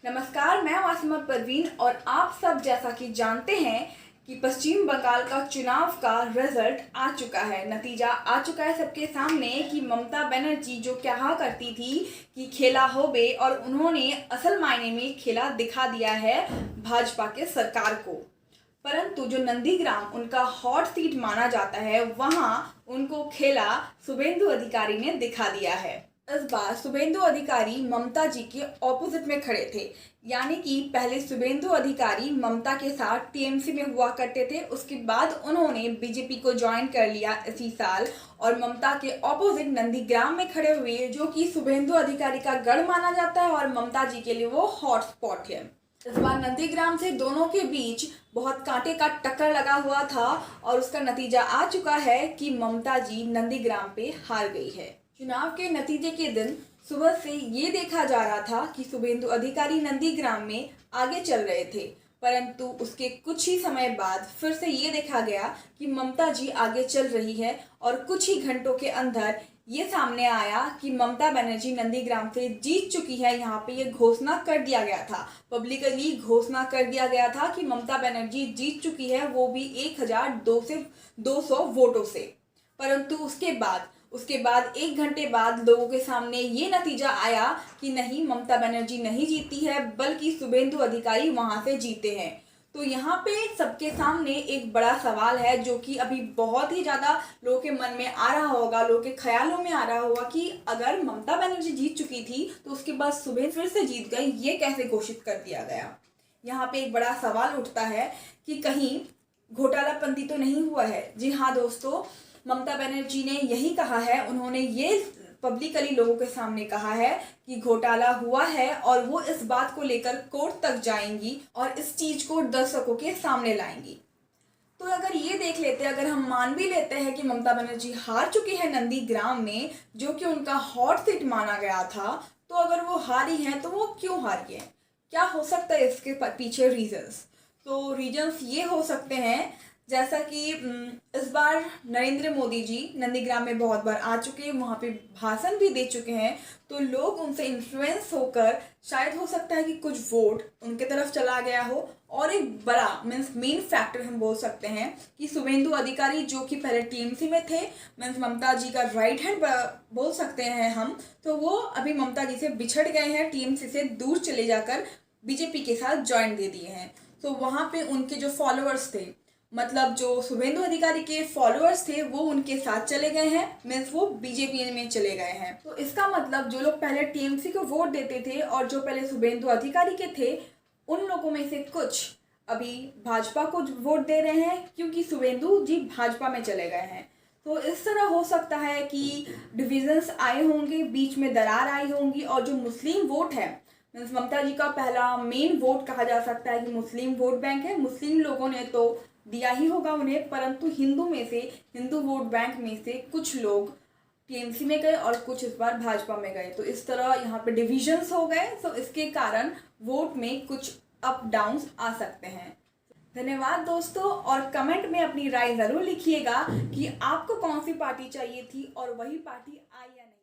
नमस्कार, मैं वासिमा परवीन और आप सब जैसा कि जानते हैं कि पश्चिम बंगाल का चुनाव का रिजल्ट आ चुका है। नतीजा आ चुका है सबके सामने कि ममता बनर्जी जो कहा करती थी कि खेला हो बे, और उन्होंने असल मायने में खेला दिखा दिया है भाजपा के सरकार को। परंतु जो नंदीग्राम उनका हॉट सीट माना जाता है, वहां उनको खेला शुभेंदु अधिकारी ने दिखा दिया है। इस बार शुभेंदु अधिकारी ममता जी के ऑपोजिट में खड़े थे, यानी कि पहले शुभेंदु अधिकारी ममता के साथ टीएमसी में हुआ करते थे, उसके बाद उन्होंने बीजेपी को ज्वाइन कर लिया इसी साल और ममता के ऑपोजिट नंदीग्राम में खड़े हुए, जो कि शुभेंदु अधिकारी का गढ़ माना जाता है और ममता जी के लिए वो हॉट स्पॉट है। इस बार नंदीग्राम से दोनों के बीच बहुत कांटे का टक्कर लगा हुआ था और उसका नतीजा आ चुका है कि ममता जी नंदीग्राम पे हार गई है। चुनाव के नतीजे के दिन सुबह से ये देखा जा रहा था कि शुभेंदु अधिकारी नंदीग्राम में आगे चल रहे थे, परंतु उसके कुछ ही समय बाद फिर से ये देखा गया कि ममता जी आगे चल रही है और कुछ ही घंटों के अंदर ये सामने आया कि ममता बनर्जी नंदीग्राम से जीत चुकी है। यहाँ पे ये घोषणा कर दिया गया था, पब्लिकली घोषणा कर दिया गया था कि ममता बनर्जी जीत चुकी है, वो भी 1200 वोटों से। परंतु उसके बाद 1 घंटे बाद लोगों के सामने ये नतीजा आया कि नहीं, ममता बनर्जी नहीं जीती है, बल्कि शुभेंदु अधिकारी वहां से जीते हैं। तो यहाँ पे सबके सामने एक बड़ा सवाल है, जो कि अभी बहुत ही ज़्यादा लोगों के मन में आ रहा होगा, लोगों के ख्यालों में आ रहा होगा कि अगर ममता बनर्जी जीत चुकी थी तो उसके बाद शुभेंदु फिर से जीत गई, ये कैसे घोषित कर दिया गया। यहाँ पे एक बड़ा सवाल उठता है कि कहीं घोटालापंती तो नहीं हुआ है। जी हाँ दोस्तों, ममता बनर्जी ने यही कहा है, उन्होंने ये पब्लिकली लोगों के सामने कहा है कि घोटाला हुआ है और वो इस बात को लेकर कोर्ट तक जाएंगी और इस चीज को दर्शकों के सामने लाएंगी। तो अगर ये देख लेते हैं, अगर हम मान भी लेते हैं कि ममता बनर्जी हार चुकी है नंदीग्राम में, जो कि उनका हॉट सीट माना गया था, तो अगर वो हारी है तो वो क्यों हारी है, क्या हो सकता है इसके पीछे रीजंस। तो रीजंस ये हो सकते हैं, जैसा कि इस बार नरेंद्र मोदी जी नंदीग्राम में बहुत बार आ चुके हैं, वहाँ पे भाषण भी दे चुके हैं, तो लोग उनसे इन्फ्लुएंस होकर शायद हो सकता है कि कुछ वोट उनके तरफ चला गया हो। और एक बड़ा मेन फैक्टर हम बोल सकते हैं कि शुभेंदु अधिकारी जो कि पहले टीएमसी में थे, ममता जी का राइट हैंड बोल सकते हैं हम, तो वो अभी ममता जी से बिछड़ गए हैं, टीएमसी से दूर चले जाकर बीजेपी के साथ ज्वाइन दे दिए हैं। तो वहाँ पे उनके जो फॉलोअर्स थे, मतलब जो शुभेंदु अधिकारी के फॉलोअर्स थे, वो उनके साथ चले गए हैं, मीन्स वो बीजेपी में चले गए हैं। तो इसका मतलब जो लोग पहले टीएमसी को वोट देते थे और जो पहले शुभेंदु अधिकारी के थे, उन लोगों में से कुछ अभी भाजपा को वोट दे रहे हैं, क्योंकि शुभेंदु जी भाजपा में चले गए हैं। तो इस तरह हो सकता है कि डिविजन्स आए होंगे, बीच में दरार आई होंगी, और जो मुस्लिम वोट है, मीन्स ममता जी का पहला मेन वोट कहा जा सकता है कि मुस्लिम वोट बैंक है, मुस्लिम लोगों ने तो दिया ही होगा उन्हें, परंतु हिंदू वोट बैंक में से कुछ लोग टीएमसी में गए और कुछ इस बार भाजपा में गए। तो इस तरह यहाँ पे डिविजन्स हो गए, तो इसके कारण वोट में कुछ अप डाउन्स आ सकते हैं। धन्यवाद दोस्तों, और कमेंट में अपनी राय ज़रूर लिखिएगा कि आपको कौन सी पार्टी चाहिए थी और वही पार्टी आई या नहीं।